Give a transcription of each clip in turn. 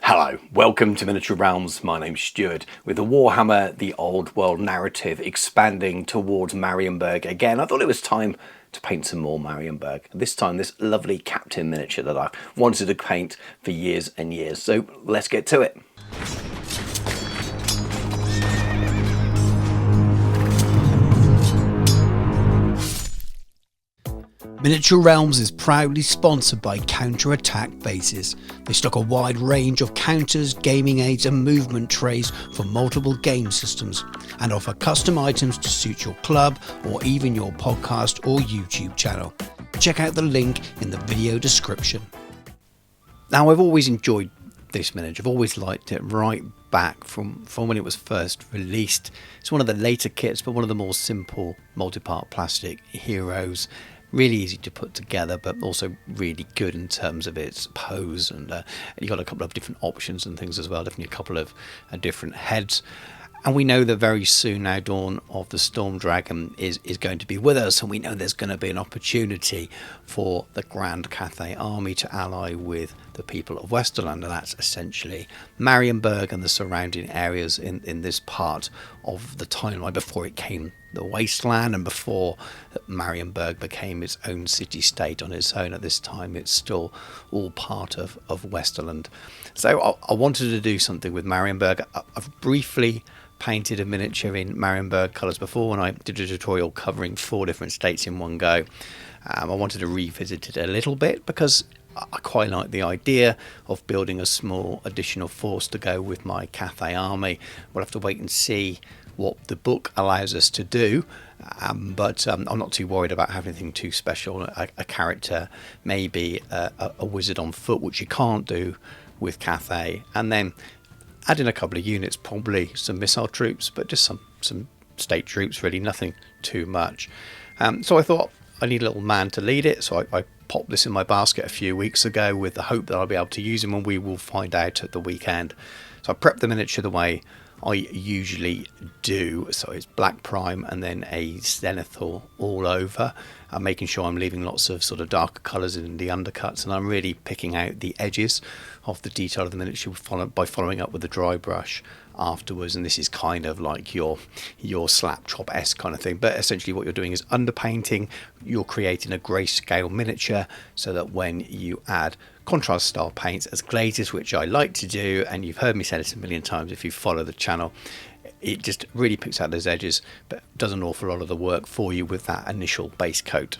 Hello, welcome to Miniature Realms. My name's Stuart. With the Warhammer, the old world narrative expanding towards Marienburg again, I thought it was time to paint some more Marienburg. This time, this lovely Captain miniature that I've wanted to paint for years and years. So let's get to it. Miniature Realms is proudly sponsored by Counter-Attack Bases. They stock a wide range of counters, gaming aids and movement trays for multiple game systems and offer custom items to suit your club or even your podcast or YouTube channel. Check out the link in the video description. Now, I've always enjoyed this miniature. I've always liked it right back from when it was first released. It's one of the later kits, but one of the more simple multi-part plastic heroes. Really easy to put together, but also really good in terms of its pose, and you've got a couple of different options and things as well, definitely a couple of different heads. And we know that very soon now Dawn of the Storm Dragon is going to be with us, and we know there's going to be an opportunity for the Grand Cathay army to ally with the people of Westerland, and that's essentially Marienburg and the surrounding areas in this part of the timeline before it came the Wasteland and before Marienburg became its own city-state on its own. At this time it's still all part of Westerland. So I wanted to do something with Marienburg. I've briefly painted a miniature in Marienburg colours before when I did a tutorial covering 4 different states in one go. I wanted to revisit it a little bit because I quite like the idea of building a small additional force to go with my Cathay army. We'll have to wait and see what the book allows us to do, but I'm not too worried about having anything too special. A character, maybe a wizard on foot, which you can't do with Cathay, and then add in a couple of units, probably some missile troops, but just some state troops, really nothing too much. So I thought I need a little man to lead it, so I popped this in my basket a few weeks ago with the hope that I'll be able to use him, and we will find out at the weekend. So I prepped the miniature the way I usually do, so it's black prime and then a zenithal all over. I'm making sure I'm leaving lots of sort of darker colours in the undercuts, and I'm really picking out the edges of the detail of the miniature by following up with the dry brush afterwards. And this is kind of like your slap chop-esque kind of thing, but essentially what you're doing is underpainting. You're creating a grayscale miniature so that when you add contrast style paints as glazes, which I like to do, and you've heard me say this a million times if you follow the channel, it just really picks out those edges but does an awful lot of the work for you with that initial base coat.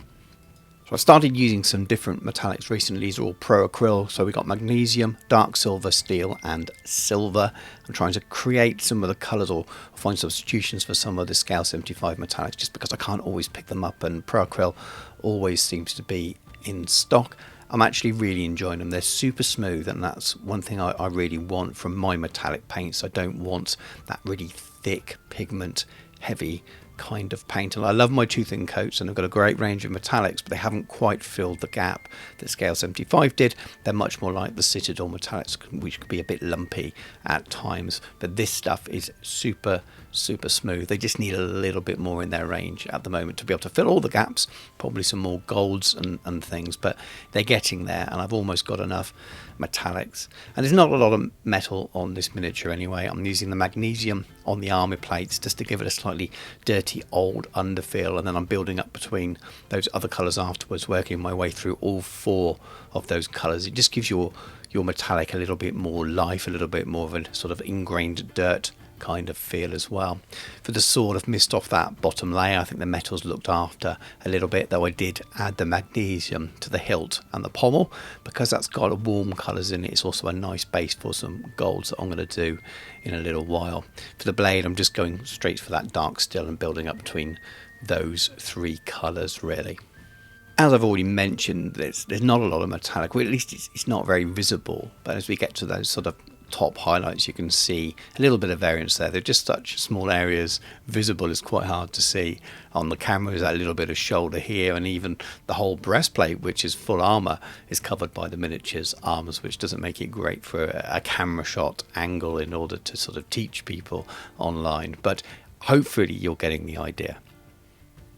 So I started using some different metallics recently. These are all pro acryl, so we got magnesium, dark silver, steel and silver. I'm trying to create some of the colours or find substitutions for some of the scale 75 metallics just because I can't always pick them up, and pro acryl always seems to be in stock. I'm actually really enjoying them. They're super smooth, and that's one thing I really want from my metallic paints. I don't want that really thick pigment heavy kind of paint, and I love my two thin coats, and I've got a great range of metallics, but they haven't quite filled the gap that scale 75 did. They're much more like the Citadel metallics, which could be a bit lumpy at times, but this stuff is super smooth. They just need a little bit more in their range at the moment to be able to fill all the gaps, probably some more golds and things, but they're getting there, and I've almost got enough metallics. And there's not a lot of metal on this miniature anyway. I'm using the magnesium on the armor plates just to give it a slightly dirty old underfeel, and then I'm building up between those other colors afterwards, working my way through all 4 of those colors. It just gives your metallic a little bit more life, a little bit more of a sort of ingrained dirt kind of feel as well. For the sword, I've missed off that bottom layer. I think the metal's looked after a little bit, though I did add the magnesium to the hilt and the pommel because that's got a warm colours in it. It's also a nice base for some golds that I'm going to do in a little while. For the blade, I'm just going straight for that dark steel and building up between those 3 colours really. As I've already mentioned, there's not a lot of metallic, or at least it's not very visible, but as we get to those sort of top highlights you can see a little bit of variance there. They're just such small areas. Visible is quite hard to see on the camera. Is that little bit of shoulder here, and even the whole breastplate, which is full armor, is covered by the miniature's armors, which doesn't make it great for a camera shot angle in order to sort of teach people online, but hopefully you're getting the idea.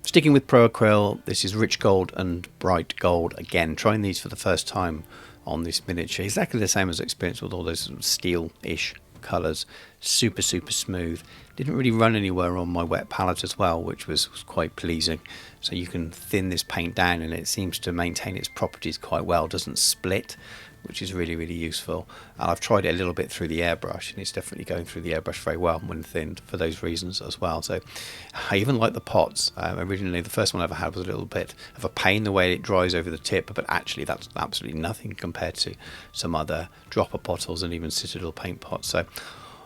Sticking with Pro Acryl, this is Rich Gold and Bright Gold. Again, trying these for the first time on this miniature. Exactly the same as I experienced with all those sort of steel-ish colours. Super smooth. Didn't really run anywhere on my wet palette as well, which was quite pleasing. So you can thin this paint down and it seems to maintain its properties quite well. Doesn't split, which is really useful. And I've tried it a little bit through the airbrush, and it's definitely going through the airbrush very well when thinned for those reasons as well. So I even like the pots. Originally the first one I ever had was a little bit of a pain the way it dries over the tip, but actually that's absolutely nothing compared to some other dropper bottles and even Citadel paint pots. So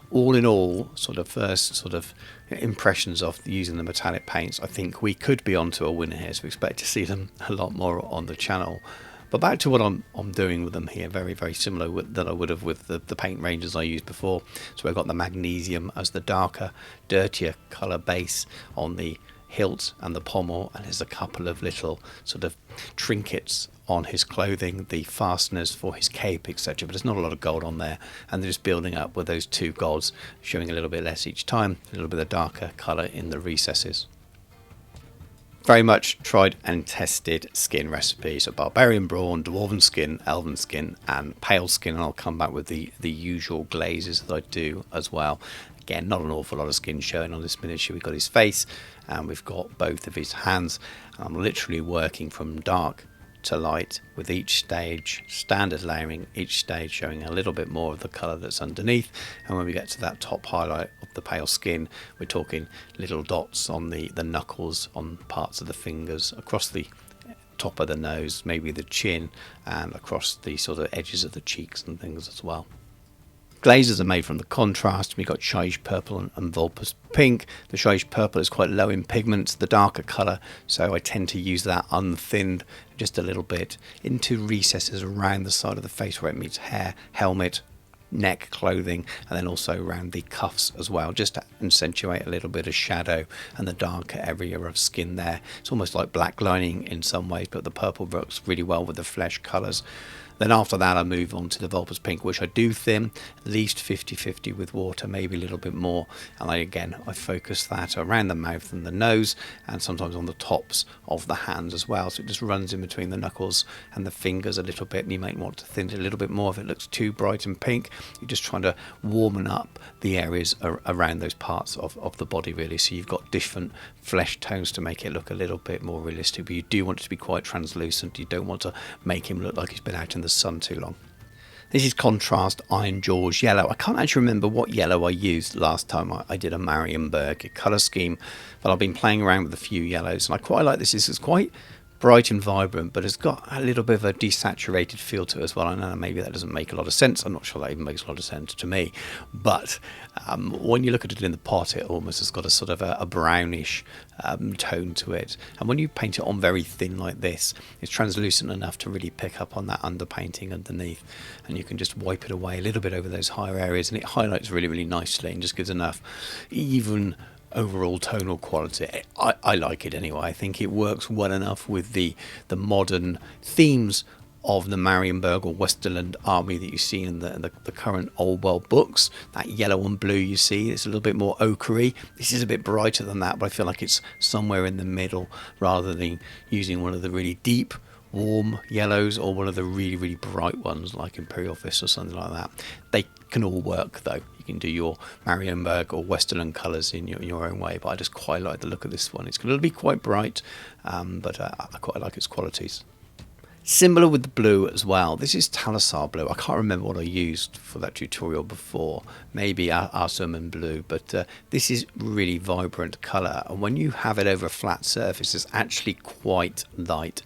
all in all, sort of first sort of impressions of using the metallic paints, I think we could be onto a winner here. So we expect to see them a lot more on the channel. But back to what I'm doing with them here, very similar that I would have with the paint ranges I used before. So I've got the magnesium as the darker, dirtier colour base on the hilt and the pommel, and there's a couple of little sort of trinkets on his clothing, the fasteners for his cape, etc. But there's not a lot of gold on there, and they're just building up with those two golds, showing a little bit less each time, a little bit of darker colour in the recesses. Very much tried and tested skin recipes: so barbarian brawn, dwarven skin, elven skin and pale skin, and I'll come back with the usual glazes that I do as well. Again, not an awful lot of skin showing on this miniature. We've got his face and we've got both of his hands. I'm literally working from dark to light with each stage, standard layering, each stage showing a little bit more of the colour that's underneath. And when we get to that top highlight of the pale skin, we're talking little dots on the knuckles, on parts of the fingers, across the top of the nose, maybe the chin, and across the sort of edges of the cheeks and things as well. Glazes are made from the contrast. We've got Shige Purple and Vulpes Pink. The Shige Purple is quite low in pigment, the darker colour, so I tend to use that unthinned just a little bit into recesses around the side of the face where it meets hair, helmet, neck, clothing, and then also around the cuffs as well, just to accentuate a little bit of shadow and the darker area of skin there. It's almost like black lining in some ways, but the purple works really well with the flesh colours. Then after that I move on to the Vulpes Pink, which I do thin, at least 50-50 with water, maybe a little bit more. And I focus that around the mouth and the nose, and sometimes on the tops of the hands as well. So it just runs in between the knuckles and the fingers a little bit, and you might want to thin it a little bit more if it looks too bright and pink. You're just trying to warm up the areas around those parts of the body really, so you've got different flesh tones to make it look a little bit more realistic, but you do want it to be quite translucent. You don't want to make him look like he's been out in the sun too long. This is contrast Iron Jaws yellow. I can't actually remember what yellow I used last time I did a Marienburg colour scheme, but I've been playing around with a few yellows, and I quite like this. This is quite bright and vibrant, but it's got a little bit of a desaturated feel to it as well. I know maybe that doesn't make a lot of sense. I'm not sure that even makes a lot of sense to me, but when you look at it in the pot, it almost has got a sort of a brownish tone to it, and when you paint it on very thin like this, it's translucent enough to really pick up on that underpainting underneath, and you can just wipe it away a little bit over those higher areas, and it highlights really nicely and just gives enough even overall tonal quality. I like it anyway. I think it works well enough with the modern themes of the Marienburg or Westerland army that you see in the current old world books. That yellow and blue you see, it's a little bit more ochre-y. This is a bit brighter than that, but I feel like it's somewhere in the middle rather than using one of the really deep warm yellows or one of the really bright ones like Imperial Fist or something like that. They can all work though. You can do your Marienburg or Westerland colours in your own way, but I just quite like the look of this one. It's going to be quite bright, but I quite like its qualities. Similar with the blue as well. This is Thalasar blue. I can't remember what I used for that tutorial before. Maybe Arsuman blue, but this is really vibrant colour, and when you have it over a flat surface, it's actually quite light,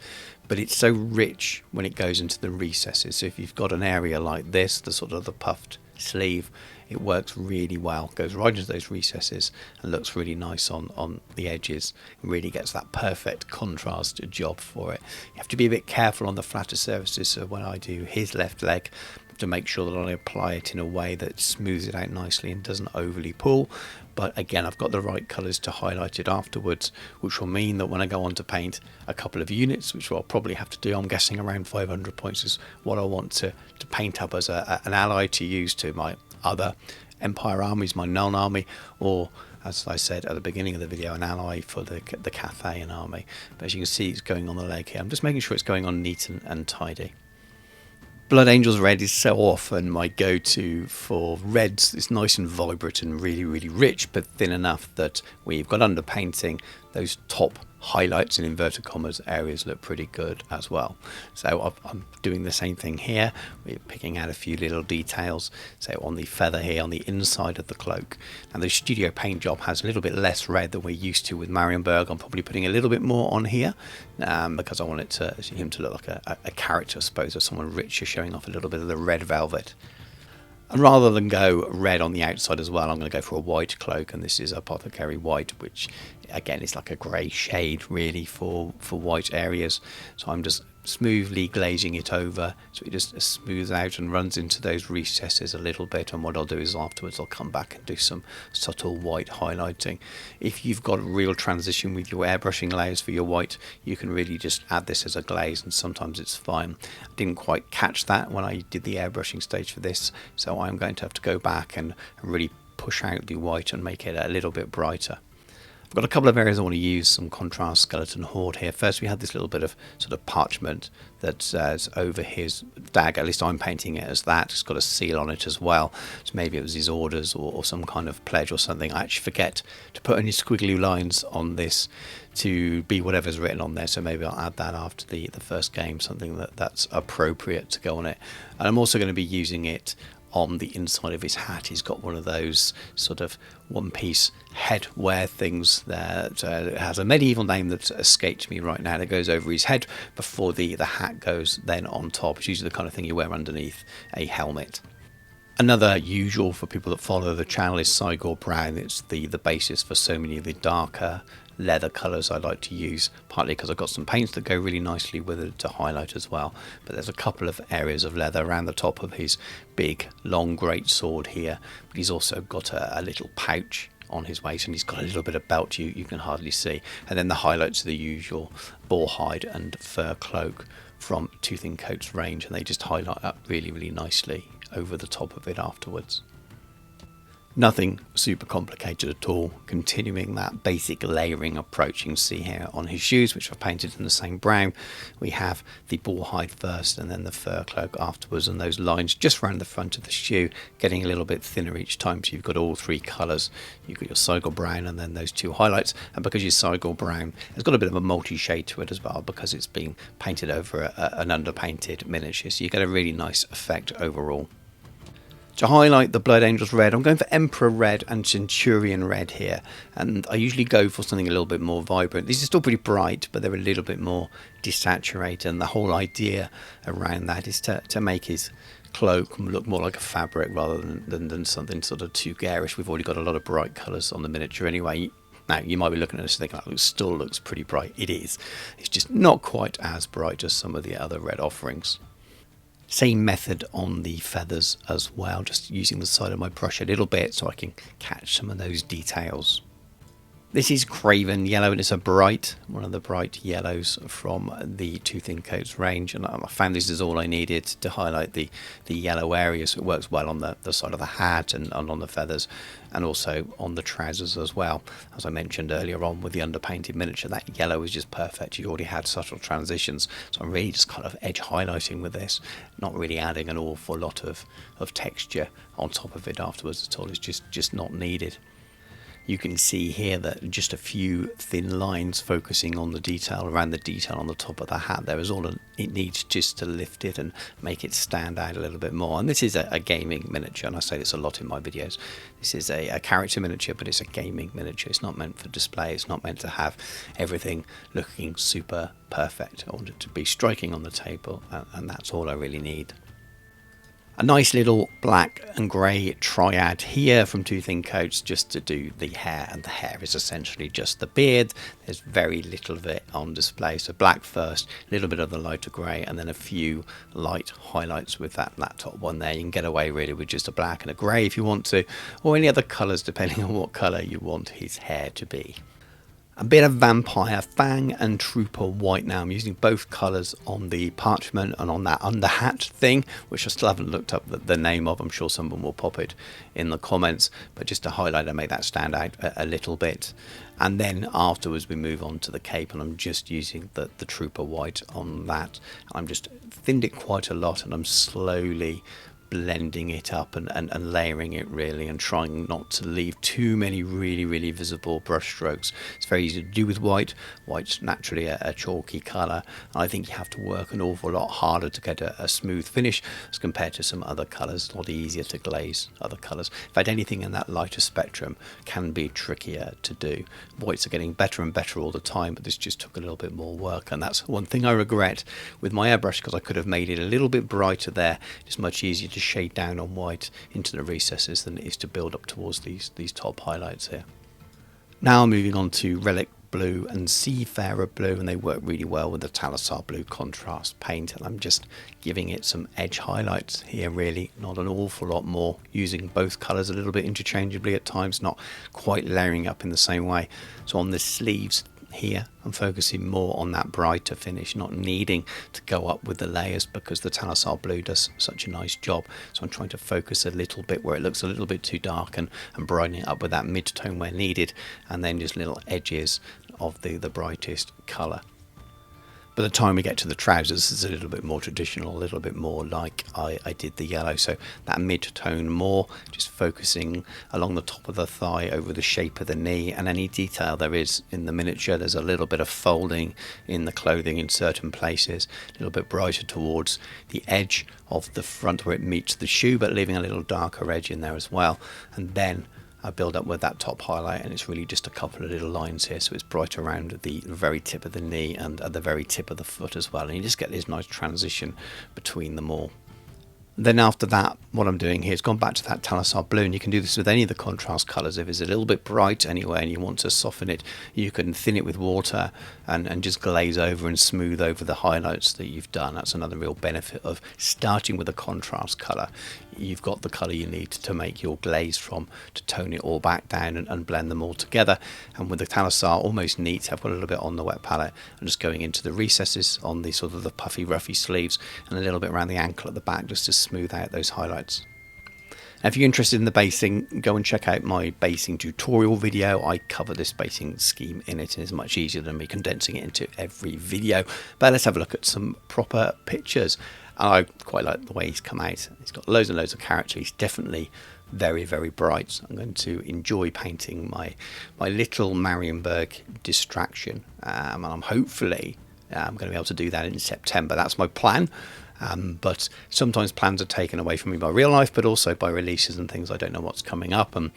but it's so rich when it goes into the recesses. So if you've got an area like this, the sort of the puffed sleeve, it works really well, goes right into those recesses and looks really nice on the edges. It really gets that perfect contrast job for it. You have to be a bit careful on the flatter surfaces, so when I do his left leg, I have to make sure that I apply it in a way that smooths it out nicely and doesn't overly pull. But again, I've got the right colours to highlight it afterwards, which will mean that when I go on to paint a couple of units, which I'll probably have to do, I'm guessing around 500 points is what I want to paint up as an ally to use to my other Empire armies, my Nuln army, or as I said at the beginning of the video, an ally for the Cathay army. But as you can see, it's going on the leg here. I'm just making sure it's going on neat and tidy. Blood Angels Red is so often my go-to for reds. It's nice and vibrant and really, really rich, but thin enough that where you've got underpainting, those top highlights in inverted commas areas look pretty good as well. So I'm doing the same thing here. We're picking out a few little details. So on the feather here on the inside of the cloak. Now the studio paint job has a little bit less red than we're used to with Marienburg. I'm probably putting a little bit more on here because I want him to look like a character, I suppose, or someone richer, showing off a little bit of the red velvet. And rather than go red on the outside as well, I'm going to go for a white cloak, and this is Apothecary White, which again is like a grey shade really for white areas. So I'm just smoothly glazing it over so it just smooths out and runs into those recesses a little bit. And what I'll do is afterwards I'll come back and do some subtle white highlighting. If you've got a real transition with your airbrushing layers for your white, you can really just add this as a glaze, and sometimes it's fine. I didn't quite catch that when I did the airbrushing stage for this, so I'm going to have to go back and really push out the white and make it a little bit brighter. I've got a couple of areas I want to use some contrast skeleton horde here. First, we had this little bit of sort of parchment that says over his dagger. At least I'm painting it as that. It's got a seal on it as well. So maybe it was his orders or some kind of pledge or something. I actually forget to put any squiggly lines on this to be whatever's written on there. So maybe I'll add that after the first game, something that's appropriate to go on it. And I'm also going to be using it on the inside of his hat. He's got one of those sort of one-piece headwear things that has a medieval name that escapes me right now, that goes over his head before the hat goes then on top. It's usually the kind of thing you wear underneath a helmet. Another usual for people that follow the channel is Cygor Brown. It's the basis for so many of the darker leather colours I like to use, partly because I've got some paints that go really nicely with it to highlight as well. But there's a couple of areas of leather around the top of his big long great sword here, but he's also got a little pouch on his waist, and he's got a little bit of belt you can hardly see. And then the highlights are the usual boar hide and fur cloak from Tooth and Coat's range, and they just highlight up really, really nicely over the top of it afterwards. Nothing super complicated at all, continuing that basic layering approach. You can see here on his shoes, which I've painted in the same brown, we have the boar hide first and then the fur cloak afterwards, and those lines just around the front of the shoe getting a little bit thinner each time. So you've got all three colours. You've got your Cygor Brown and then those two highlights, and because your Cygor Brown has got a bit of a multi-shade to it as well, because it's been painted over an underpainted miniature, so you get a really nice effect overall. To highlight the Blood Angels Red, I'm going for Emperor Red and Centurion Red here, and I usually go for something a little bit more vibrant. These are still pretty bright, but they're a little bit more desaturated, and the whole idea around that is to make his cloak look more like a fabric rather than something sort of too garish. We've already got a lot of bright colours on the miniature anyway. Now, you might be looking at this and thinking, it still looks pretty bright. It is. It's just not quite as bright as some of the other red offerings. Same method on the feathers as well, just using the side of my brush a little bit so I can catch some of those details. This is Craven Yellow, and it's one of the bright yellows from the Tooth and Coat's range, and I found this is all I needed to highlight the yellow areas. So it works well on the side of the hat and on the feathers, and also on the trousers as well. As I mentioned earlier on with the underpainted miniature, that yellow is just perfect. You already had subtle transitions, so I'm really just kind of edge highlighting with this, not really adding an awful lot of texture on top of it afterwards at all. It's just not needed. You can see here that just a few thin lines focusing on the detail, around the detail on the top of the hat there is all it needs just to lift it and make it stand out a little bit more. And this is a gaming miniature, and I say this a lot in my videos. This is a character miniature, but it's a gaming miniature. It's not meant for display. It's not meant to have everything looking super perfect. I want it to be striking on the table, and that's all I really need. A nice little black and grey triad here from Tooth and Coats just to do the hair, and the hair is essentially just the beard. There's very little of it on display, so black first, a little bit of the lighter grey, and then a few light highlights with that top one there. You can get away really with just a black and a grey if you want to, or any other colours depending on what colour you want his hair to be. A bit of Vampire Fang and Trooper White now. I'm using both colours on the parchment and on that under hat thing, which I still haven't looked up the name of. I'm sure someone will pop it in the comments, but just to highlight and make that stand out a little bit. And then afterwards we move on to the cape, and I'm just using the Trooper White on that. I'm just thinned it quite a lot, and I'm slowly blending it up and layering it really, and trying not to leave too many really visible brush strokes. It's very easy to do with white. White's naturally a chalky colour. I think you have to work an awful lot harder to get a smooth finish as compared to some other colours. A lot easier to glaze other colours. In fact, anything in that lighter spectrum can be trickier to do. Whites are getting better and better all the time, but this just took a little bit more work, and that's one thing I regret with my airbrush, because I could have made it a little bit brighter there. It's much easier to shade down on white into the recesses than it is to build up towards these top highlights here. Now moving on to Relic Blue and Seafarer Blue, and they work really well with the Talassar Blue contrast paint, and I'm just giving it some edge highlights here really, not an awful lot more, using both colours a little bit interchangeably at times, not quite layering up in the same way. So on the sleeves here I'm focusing more on that brighter finish, not needing to go up with the layers because the Talassar Blue does such a nice job. So I'm trying to focus a little bit where it looks a little bit too dark and brighten it up with that mid-tone where needed, and then just little edges of the brightest colour. By the time we get to the trousers, it's a little bit more traditional, a little bit more like I did the yellow. So that mid-tone more, just focusing along the top of the thigh, over the shape of the knee, and any detail there is in the miniature. There's a little bit of folding in the clothing in certain places, a little bit brighter towards the edge of the front where it meets the shoe, but leaving a little darker edge in there as well. And then I build up with that top highlight, and it's really just a couple of little lines here, so it's bright around the very tip of the knee and at the very tip of the foot as well, and you just get this nice transition between them all. Then after that, what I'm doing here is gone back to that Talassar Blue, and you can do this with any of the contrast colours. If it's a little bit bright anywhere and you want to soften it, you can thin it with water and just glaze over and smooth over the highlights that you've done. That's another real benefit of starting with a contrast colour. You've got the colour you need to make your glaze from, to tone it all back down and blend them all together. And with the Talassar, almost neat, I've got a little bit on the wet palette. I'm just going into the recesses on the sort of the puffy roughy sleeves, and a little bit around the ankle at the back, just to smooth out those highlights. Now, if you're interested in the basing, go and check out my basing tutorial video. I cover this basing scheme in it, and it's much easier than me condensing it into every video. But let's have a look at some proper pictures. I quite like the way he's come out. He's got loads and loads of character. He's definitely very bright. I'm going to enjoy painting my little Marienburg distraction, and I'm hopefully I'm going to be able to do that in September. That's my plan. But sometimes plans are taken away from me by real life, but also by releases and things. I don't know what's coming up, and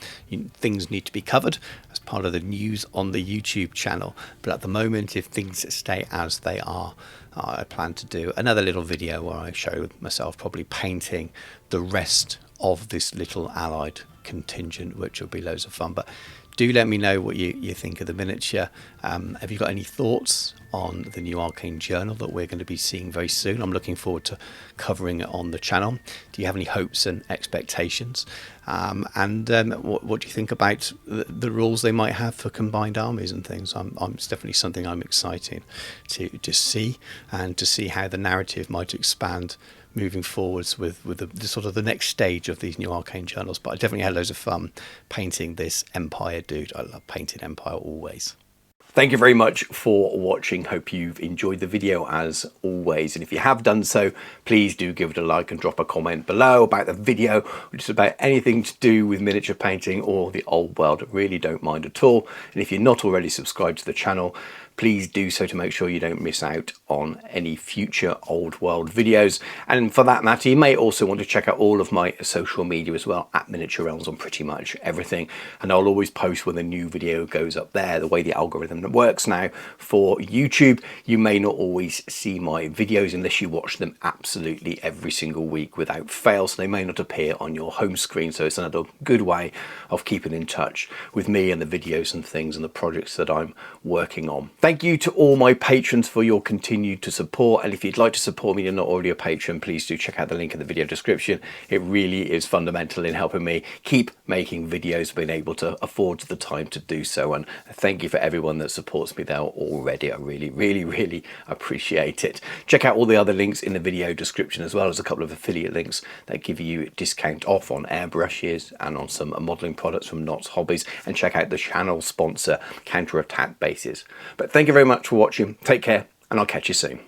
things need to be covered as part of the news on the YouTube channel. But at the moment, if things stay as they are, I plan to do another little video where I show myself probably painting the rest of this little allied contingent, which will be loads of fun. But do let me know what you think of the miniature. Have you got any thoughts on the new Arcane Journal that we're going to be seeing very soon? I'm looking forward to covering it on the channel. Do you have any hopes and expectations? What do you think about the rules they might have for combined armies and things? It's definitely something I'm excited to see, and to see how the narrative might expand moving forwards with the sort of the next stage of these new Arcane Journals. But I definitely had loads of fun painting this Empire dude. I love painting Empire always. Thank you very much for watching. Hope you've enjoyed the video as always. And if you have done so, please do give it a like and drop a comment below about the video, or just about anything to do with miniature painting or the old world. I really don't mind at all. And if you're not already subscribed to the channel, please do so to make sure you don't miss out on any future old world videos. And for that matter, you may also want to check out all of my social media as well, at Miniature Realms, on pretty much everything. And I'll always post when a new video goes up there. The way the algorithm works now for YouTube, you may not always see my videos unless you watch them absolutely every single week without fail. So they may not appear on your home screen. So it's another good way of keeping in touch with me and the videos and things and the projects that I'm working on. Thank you to all my patrons for your continued support, and if you'd like to support me and you're not already a patron, please do check out the link in the video description. It really is fundamental in helping me keep making videos, being able to afford the time to do so, and thank you for everyone that supports me there already. I really appreciate it. Check out all the other links in the video description, as well as a couple of affiliate links that give you discount off on airbrushes and on some modelling products from Knott's Hobbies, and check out the channel sponsor Counter Attack Bases. But thank you very much for watching. Take care, and I'll catch you soon.